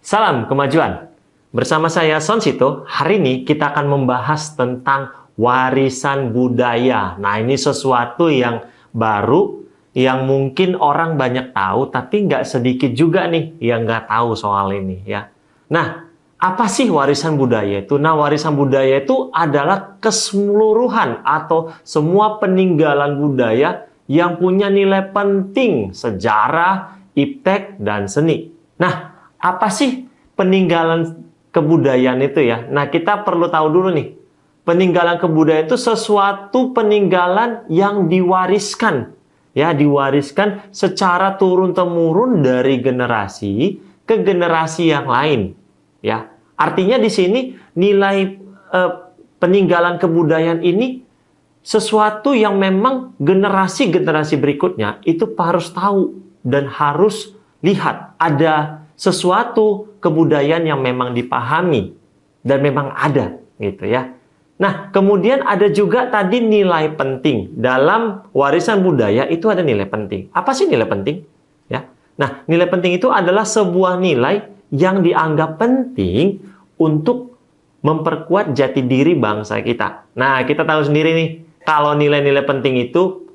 Salam kemajuan. Bersama saya Sonsito, hari ini kita akan membahas tentang warisan budaya. Nah, ini sesuatu yang baru, yang mungkin orang banyak tahu, tapi nggak sedikit juga nih yang nggak tahu soal ini ya. Nah, apa sih warisan budaya itu? Nah, warisan budaya itu adalah keseluruhan atau semua peninggalan budaya yang punya nilai penting, sejarah, iptek, dan seni. Nah, apa sih peninggalan kebudayaan itu ya? Nah, kita perlu tahu dulu nih. Peninggalan kebudayaan itu sesuatu peninggalan yang diwariskan. Ya, diwariskan secara turun-temurun dari generasi ke generasi yang lain. Ya, artinya di sini nilai peninggalan kebudayaan ini sesuatu yang memang generasi-generasi berikutnya itu harus tahu dan harus lihat ada sesuatu kebudayaan yang memang dipahami dan memang ada gitu ya. Nah, kemudian ada juga tadi nilai penting. Dalam warisan budaya itu ada nilai penting. Apa sih nilai penting? Ya. Nah, nilai penting itu adalah sebuah nilai yang dianggap penting untuk memperkuat jati diri bangsa kita. Nah, kita tahu sendiri nih, kalau nilai-nilai penting itu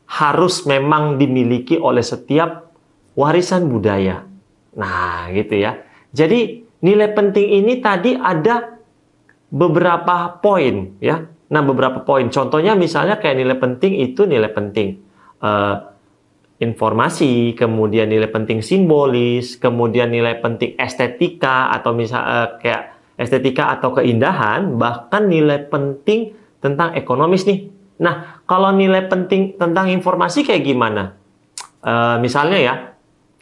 harus memang dimiliki oleh setiap warisan budaya. Nah, gitu ya. Jadi, nilai penting ini tadi ada beberapa poin ya. Nah, beberapa poin. Contohnya misalnya kayak nilai penting itu nilai penting informasi, kemudian nilai penting simbolis, kemudian nilai penting estetika atau kayak estetika atau keindahan, bahkan nilai penting tentang ekonomis nih. Nah, kalau nilai penting tentang informasi kayak gimana? Misalnya ya,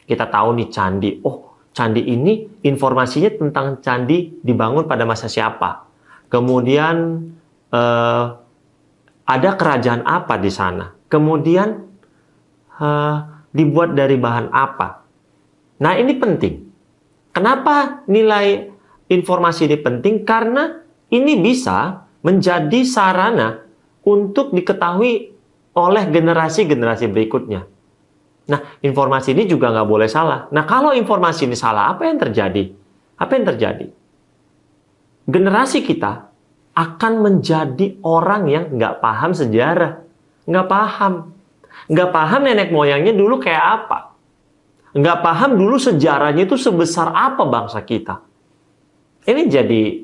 kita tahu nih candi. Oh, candi ini informasinya tentang candi dibangun pada masa siapa. Kemudian ada kerajaan apa di sana. Kemudian dibuat dari bahan apa. Nah, ini penting. Kenapa nilai informasi ini penting? Karena ini bisa menjadi sarana untuk diketahui oleh generasi-generasi berikutnya. Nah, informasi ini juga nggak boleh salah. Nah, kalau informasi ini salah, apa yang terjadi? Apa yang terjadi? Generasi kita akan menjadi orang yang nggak paham sejarah. Nggak paham. Nggak paham nenek moyangnya dulu kayak apa. Nggak paham dulu sejarahnya itu sebesar apa bangsa kita. Ini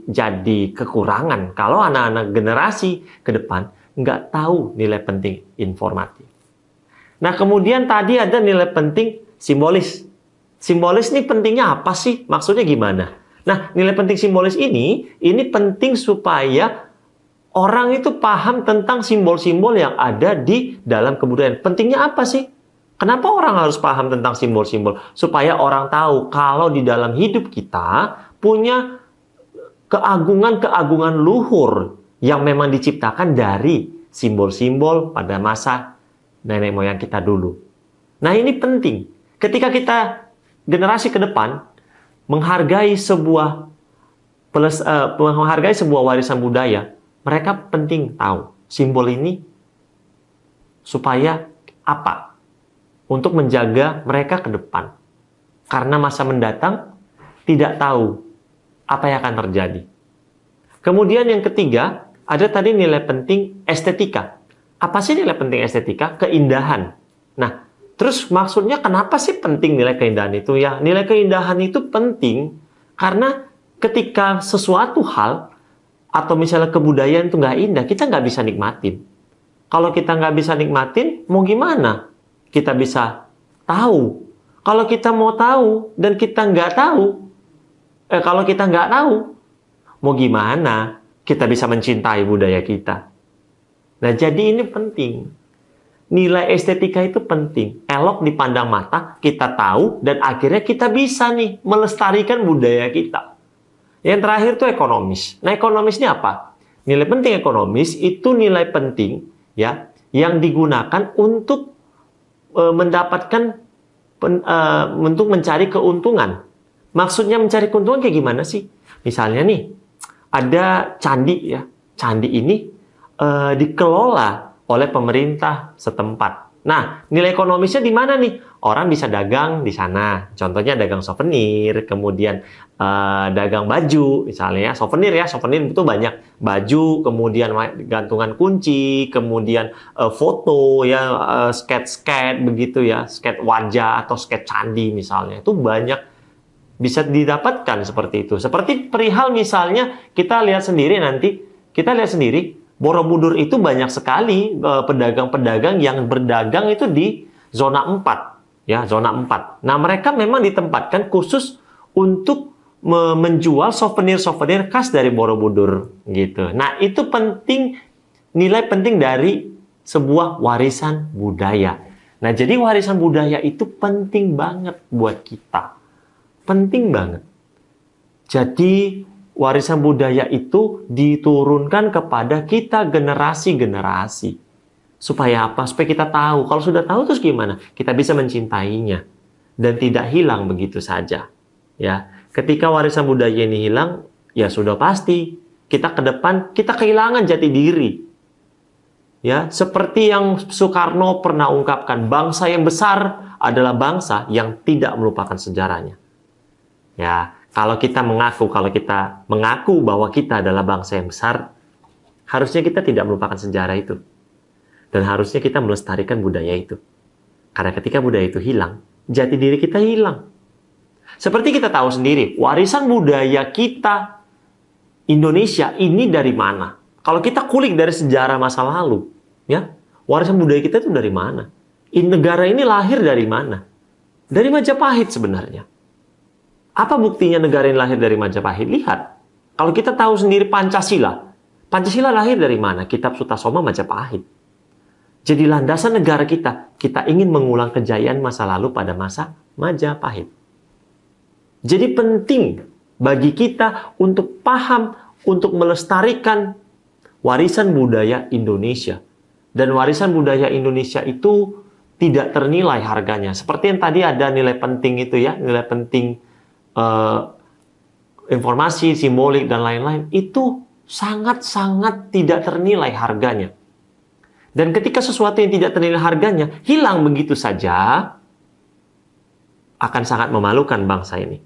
jadi kekurangan kalau anak-anak generasi ke depan nggak tahu nilai penting informatif. Nah, kemudian tadi ada nilai penting simbolis. Simbolis ini pentingnya apa sih? Maksudnya gimana? Nah, nilai penting simbolis ini penting supaya orang itu paham tentang simbol-simbol yang ada di dalam kebudayaan. Pentingnya apa sih? Kenapa orang harus paham tentang simbol-simbol? Supaya orang tahu kalau di dalam hidup kita punya keagungan-keagungan luhur yang memang diciptakan dari simbol-simbol pada masa nenek moyang kita dulu. Nah, ini penting. Ketika kita generasi ke depan menghargai sebuah warisan budaya, mereka penting tahu simbol ini supaya apa? Untuk menjaga mereka ke depan. Karena masa mendatang tidak tahu apa yang akan terjadi. Kemudian yang ketiga, ada tadi nilai penting estetika. Apa sih nilai penting estetika? Keindahan. Nah, terus maksudnya kenapa sih penting nilai keindahan itu? Ya, nilai keindahan itu penting karena ketika sesuatu hal atau misalnya kebudayaan itu nggak indah, kita nggak bisa nikmatin. Kalau kita nggak bisa nikmatin, mau gimana? Kita bisa tahu. Kalau kita mau tahu dan kita nggak tahu, kalau kita nggak tahu, mau gimana? Kita bisa mencintai budaya kita. Nah, jadi ini penting. Nilai estetika itu penting. Elok dipandang mata, kita tahu, dan akhirnya kita bisa nih melestarikan budaya kita. Yang terakhir itu ekonomis. Nah, ekonomis ini apa? Nilai penting ekonomis itu nilai penting ya yang digunakan untuk untuk mencari keuntungan. Maksudnya mencari keuntungan kayak gimana sih? Misalnya nih, ada candi ya. Candi ini dikelola oleh pemerintah setempat. Nah, nilai ekonomisnya di mana nih? Orang bisa dagang di sana. Contohnya dagang souvenir, kemudian dagang baju, misalnya souvenir ya. Souvenir itu banyak baju, kemudian gantungan kunci, kemudian foto ya, skate-skate begitu ya, skate wajah atau skate candi misalnya. Itu banyak bisa didapatkan seperti itu. Seperti perihal misalnya kita lihat sendiri nanti, kita lihat sendiri Borobudur itu banyak sekali pedagang-pedagang yang berdagang itu di zona 4, ya, zona 4. Nah, mereka memang ditempatkan khusus untuk menjual souvenir-souvenir khas dari Borobudur gitu. Nah, itu penting, nilai penting dari sebuah warisan budaya. Nah, jadi warisan budaya itu penting banget buat kita. Penting banget. Jadi warisan budaya itu diturunkan kepada kita generasi-generasi. Supaya apa? Supaya kita tahu. Kalau sudah tahu terus gimana? Kita bisa mencintainya dan tidak hilang begitu saja. Ya, ketika warisan budaya ini hilang, ya sudah pasti kita ke depan kita kehilangan jati diri. Ya, seperti yang Soekarno pernah ungkapkan, bangsa yang besar adalah bangsa yang tidak melupakan sejarahnya. Ya, kalau kita mengaku bahwa kita adalah bangsa yang besar, harusnya kita tidak melupakan sejarah itu. Dan harusnya kita melestarikan budaya itu. Karena ketika budaya itu hilang, jati diri kita hilang. Seperti kita tahu sendiri, warisan budaya kita Indonesia ini dari mana? Kalau kita kulik dari sejarah masa lalu, ya, warisan budaya kita itu dari mana? Negara ini lahir dari mana? Dari Majapahit sebenarnya. Apa buktinya negara ini lahir dari Majapahit? Lihat. Kalau kita tahu sendiri Pancasila. Pancasila lahir dari mana? Kitab Sutasoma Majapahit. Jadi landasan negara kita. Kita ingin mengulang kejayaan masa lalu pada masa Majapahit. Jadi penting bagi kita untuk paham, untuk melestarikan warisan budaya Indonesia. Dan warisan budaya Indonesia itu tidak ternilai harganya. Seperti yang tadi ada nilai penting itu ya. Nilai penting informasi, simbolik, dan lain-lain, itu sangat-sangat tidak ternilai harganya. Dan ketika sesuatu yang tidak ternilai harganya hilang begitu saja, akan sangat memalukan bangsa ini.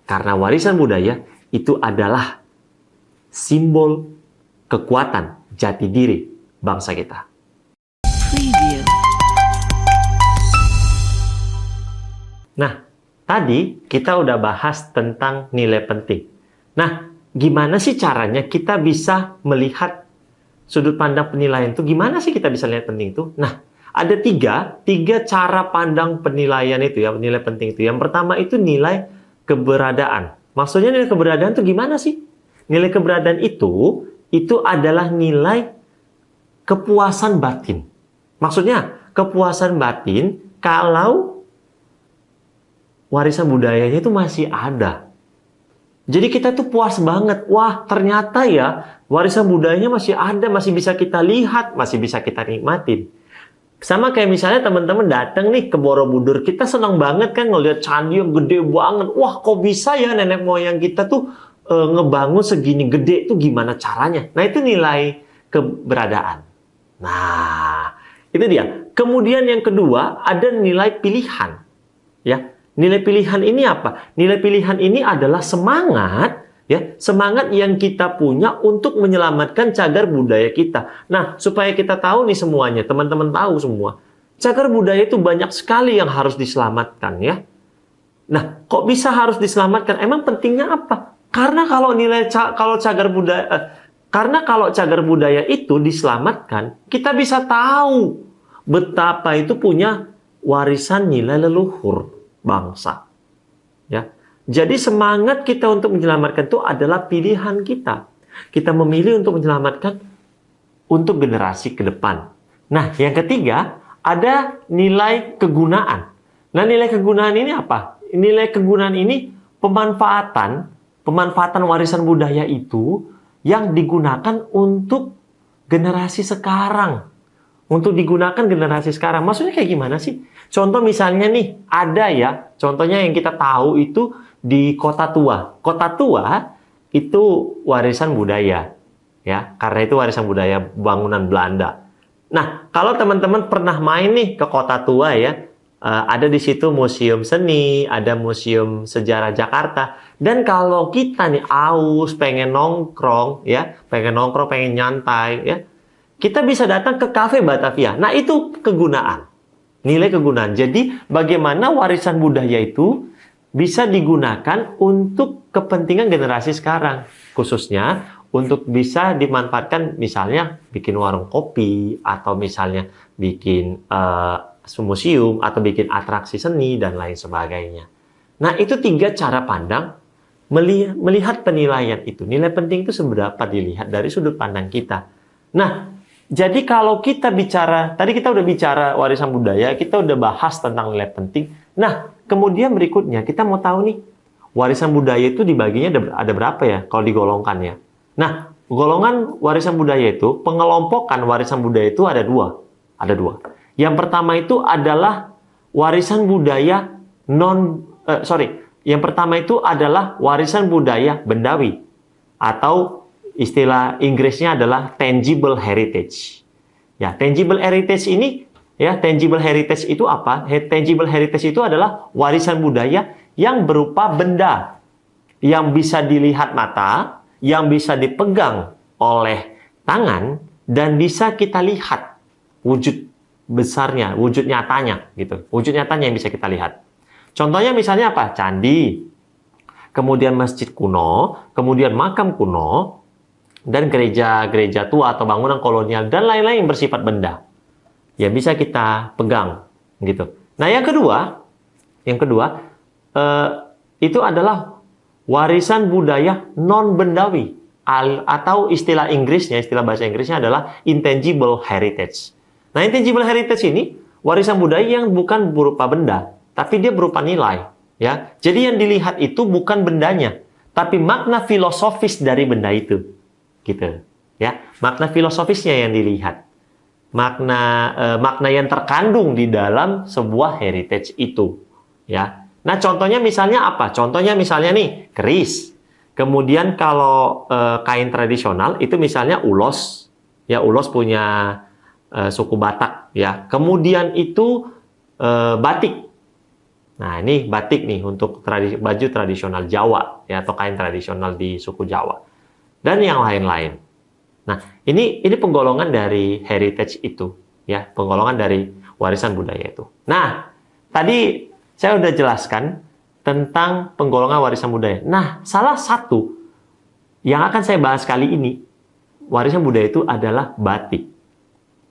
Karena warisan budaya itu adalah simbol kekuatan jati diri bangsa kita. Nah, tadi kita udah bahas tentang nilai penting. Nah, gimana sih caranya kita bisa melihat sudut pandang penilaian itu? Gimana sih kita bisa lihat penting itu? Nah, ada tiga cara pandang penilaian itu ya, nilai penting itu. Yang pertama itu nilai keberadaan. Maksudnya nilai keberadaan itu gimana sih? Nilai keberadaan itu adalah nilai kepuasan batin. Maksudnya kepuasan batin kalau warisan budayanya itu masih ada. Jadi kita tuh puas banget. Wah, ternyata ya warisan budayanya masih ada, masih bisa kita lihat, masih bisa kita nikmatin. Sama kayak misalnya teman-teman datang nih ke Borobudur, kita senang banget kan ngelihat candi yang gede banget. Wah, kok bisa ya nenek moyang kita tuh ngebangun segini gede, itu gimana caranya? Nah, itu nilai keberadaan. Nah, itu dia. Kemudian yang kedua ada nilai pilihan. Ya. Nilai pilihan ini apa? Nilai pilihan ini adalah semangat, ya, semangat yang kita punya untuk menyelamatkan cagar budaya kita. Nah, supaya kita tahu nih semuanya, teman-teman tahu semua, cagar budaya itu banyak sekali yang harus diselamatkan, ya. Nah, kok bisa harus diselamatkan? Emang pentingnya apa? Karena kalau cagar budaya itu diselamatkan, kita bisa tahu betapa itu punya warisan nilai leluhur bangsa. Ya. Jadi semangat kita untuk menyelamatkan itu adalah pilihan kita. Kita memilih untuk menyelamatkan untuk generasi ke depan. Nah, yang ketiga ada nilai kegunaan. Nah, nilai kegunaan ini apa? Nilai kegunaan ini pemanfaatan warisan budaya itu yang digunakan untuk generasi sekarang. Untuk digunakan generasi sekarang. Maksudnya kayak gimana sih? Contoh misalnya nih, ada ya, contohnya yang kita tahu itu di Kota Tua. Kota Tua itu warisan budaya, ya, karena itu warisan budaya bangunan Belanda. Nah, kalau teman-teman pernah main nih ke Kota Tua ya, ada di situ museum seni, ada museum sejarah Jakarta. Dan kalau kita nih aus, pengen nongkrong ya, pengen nyantai ya, kita bisa datang ke Cafe Batavia. Nah, itu kegunaan. Nilai kegunaan. Jadi, bagaimana warisan budaya itu bisa digunakan untuk kepentingan generasi sekarang. Khususnya untuk bisa dimanfaatkan misalnya bikin warung kopi, atau misalnya bikin museum, atau bikin atraksi seni, dan lain sebagainya. Nah, itu 3 cara pandang melihat penilaian itu. Nilai penting itu seberapa dilihat dari sudut pandang kita. Nah, jadi kalau kita bicara, tadi kita udah bicara warisan budaya, kita udah bahas tentang nilai penting. Nah, kemudian berikutnya kita mau tahu nih, warisan budaya itu dibaginya ada berapa ya kalau digolongkan ya. Nah, golongan warisan budaya itu, pengelompokan warisan budaya itu ada dua. Ada dua. Yang pertama itu adalah warisan budaya Yang pertama itu adalah warisan budaya bendawi, atau istilah Inggrisnya adalah tangible heritage. Ya, tangible heritage ini, ya, tangible heritage itu apa? Tangible heritage itu adalah warisan budaya yang berupa benda yang bisa dilihat mata, yang bisa dipegang oleh tangan, dan bisa kita lihat wujud besarnya, wujud nyatanya gitu. Wujud nyatanya yang bisa kita lihat. Contohnya misalnya apa? Candi, kemudian masjid kuno, kemudian makam kuno, dan gereja-gereja tua atau bangunan kolonial dan lain-lain yang bersifat benda yang bisa kita pegang gitu. Nah, yang kedua itu adalah warisan budaya non bendawi, atau istilah bahasa Inggrisnya adalah intangible heritage. Nah, intangible heritage ini warisan budaya yang bukan berupa benda, tapi dia berupa nilai ya. Jadi yang dilihat itu bukan bendanya, tapi makna filosofis dari benda itu. Gitu ya, makna filosofisnya yang dilihat, makna yang terkandung di dalam sebuah heritage itu ya. Nah, contohnya misalnya apa? Contohnya misalnya nih keris, kemudian kalau kain tradisional itu misalnya ulos ya, ulos punya suku Batak ya, kemudian itu batik. Nah, ini batik nih untuk baju tradisional Jawa ya, atau kain tradisional di suku Jawa, dan yang lain-lain. Nah, ini penggolongan dari heritage itu, ya, penggolongan dari warisan budaya itu. Nah, tadi saya udah jelaskan tentang penggolongan warisan budaya. Nah, salah satu yang akan saya bahas kali ini, warisan budaya itu adalah batik.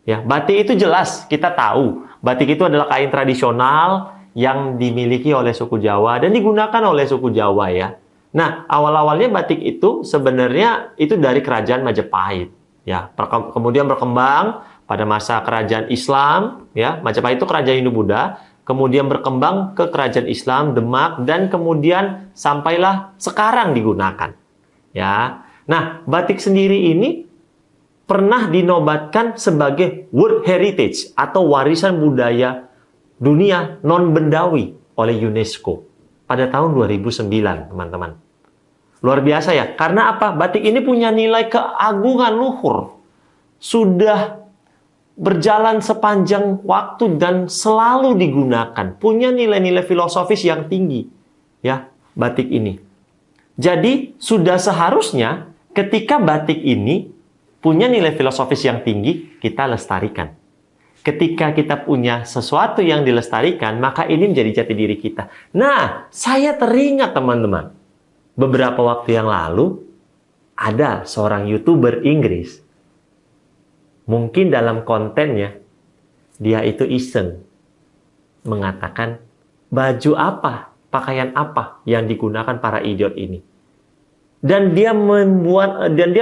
Ya, batik itu jelas kita tahu, batik itu adalah kain tradisional yang dimiliki oleh suku Jawa dan digunakan oleh suku Jawa ya. Nah, awal-awalnya batik itu sebenarnya itu dari kerajaan Majapahit, ya. Kemudian berkembang pada masa kerajaan Islam, ya. Majapahit itu kerajaan Hindu-Buddha, kemudian berkembang ke kerajaan Islam Demak, dan kemudian sampailah sekarang digunakan, ya. Nah, batik sendiri ini pernah dinobatkan sebagai World Heritage atau warisan budaya dunia non-bendawi oleh UNESCO pada tahun 2009, teman-teman. Luar biasa ya, karena apa? Batik ini punya nilai keagungan luhur. Sudah berjalan sepanjang waktu dan selalu digunakan. Punya nilai-nilai filosofis yang tinggi. Ya, batik ini. Jadi, sudah seharusnya ketika batik ini punya nilai filosofis yang tinggi, kita lestarikan. Ketika kita punya sesuatu yang dilestarikan, maka ini menjadi jati diri kita. Nah, saya teringat teman-teman, beberapa waktu yang lalu ada seorang YouTuber Inggris. Mungkin dalam kontennya dia itu iseng mengatakan baju apa, pakaian apa yang digunakan para idiot ini. Dan dia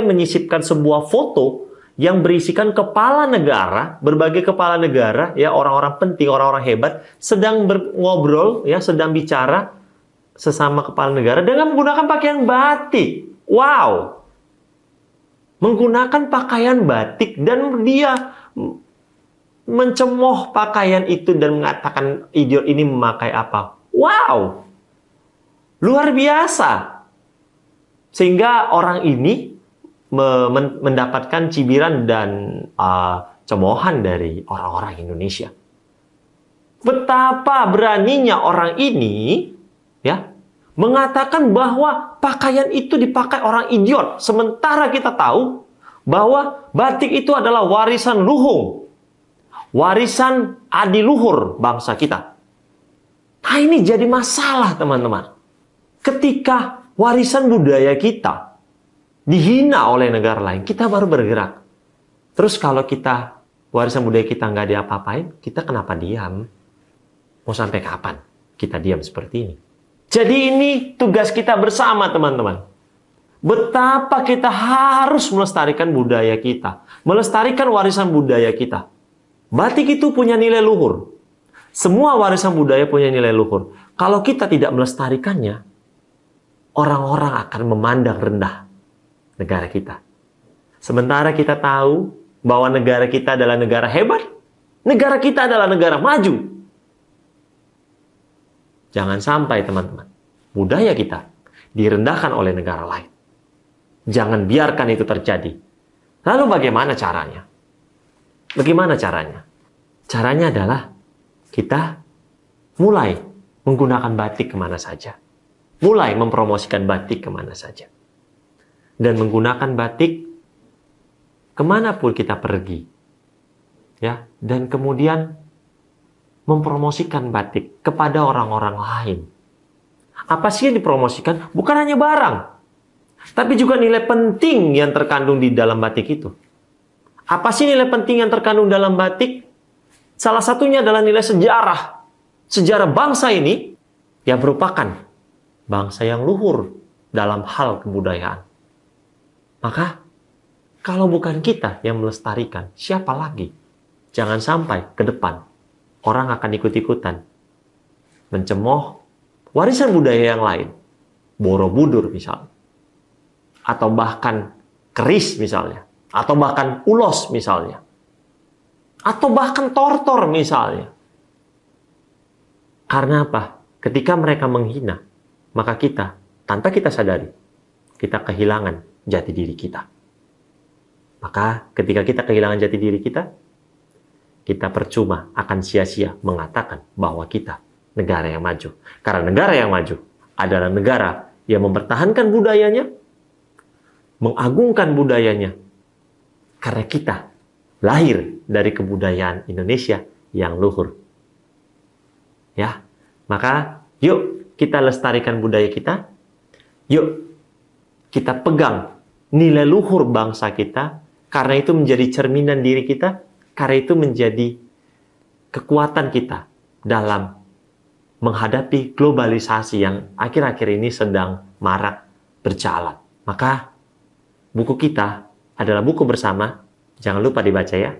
menyisipkan sebuah foto yang berisikan kepala negara, berbagai kepala negara, ya, orang-orang penting, orang-orang hebat sedang ngobrol, ya, sedang bicara sesama kepala negara dengan menggunakan pakaian batik. Wow! Menggunakan pakaian batik, dan dia mencemooh pakaian itu dan mengatakan idiot ini memakai apa. Wow! Luar biasa. Sehingga orang ini mendapatkan cibiran dan cemoohan dari orang-orang Indonesia. Betapa beraninya orang ini ya mengatakan bahwa pakaian itu dipakai orang idiot, sementara kita tahu bahwa batik itu adalah warisan luhur, warisan adiluhur bangsa kita. Nah, ini jadi masalah, teman-teman. Ketika warisan budaya kita dihina oleh negara lain, kita baru bergerak. Terus kalau kita warisan budaya kita nggak diapa-apain, kita kenapa diam? Mau sampai kapan kita diam seperti ini? Jadi ini tugas kita bersama, teman-teman. Betapa kita harus melestarikan budaya kita, melestarikan warisan budaya kita. Batik itu punya nilai luhur. Semua warisan budaya punya nilai luhur. Kalau kita tidak melestarikannya, orang-orang akan memandang rendah negara kita. Sementara kita tahu bahwa negara kita adalah negara hebat, negara kita adalah negara maju. Jangan sampai, teman-teman, budaya kita direndahkan oleh negara lain. Jangan biarkan itu terjadi. Lalu bagaimana caranya? Bagaimana caranya? Caranya adalah kita mulai menggunakan batik kemana saja. Mulai mempromosikan batik kemana saja. Dan menggunakan batik kemanapun kita pergi. Ya, dan kemudian mempromosikan batik kepada orang-orang lain. Apa sih yang dipromosikan? Bukan hanya barang, tapi juga nilai penting yang terkandung di dalam batik itu. Apa sih nilai penting yang terkandung dalam batik? Salah satunya adalah nilai sejarah. Sejarah bangsa ini yang merupakan bangsa yang luhur dalam hal kebudayaan. Maka, kalau bukan kita yang melestarikan, siapa lagi? Jangan sampai ke depan orang akan ikut-ikutan mencemooh warisan budaya yang lain. Borobudur misalnya. Atau bahkan keris misalnya. Atau bahkan ulos misalnya. Atau bahkan tortor misalnya. Karena apa? Ketika mereka menghina, maka kita, tanpa kita sadari, kita kehilangan jati diri kita. Maka ketika kita kehilangan jati diri kita percuma akan sia-sia mengatakan bahwa kita negara yang maju. Karena negara yang maju adalah negara yang mempertahankan budayanya, mengagungkan budayanya. Karena kita lahir dari kebudayaan Indonesia yang luhur. Ya, maka yuk kita lestarikan budaya kita. Yuk kita pegang nilai luhur bangsa kita, karena itu menjadi cerminan diri kita, karena itu menjadi kekuatan kita dalam menghadapi globalisasi yang akhir-akhir ini sedang marak berjalan. Maka buku kita adalah buku bersama. Jangan lupa dibaca ya.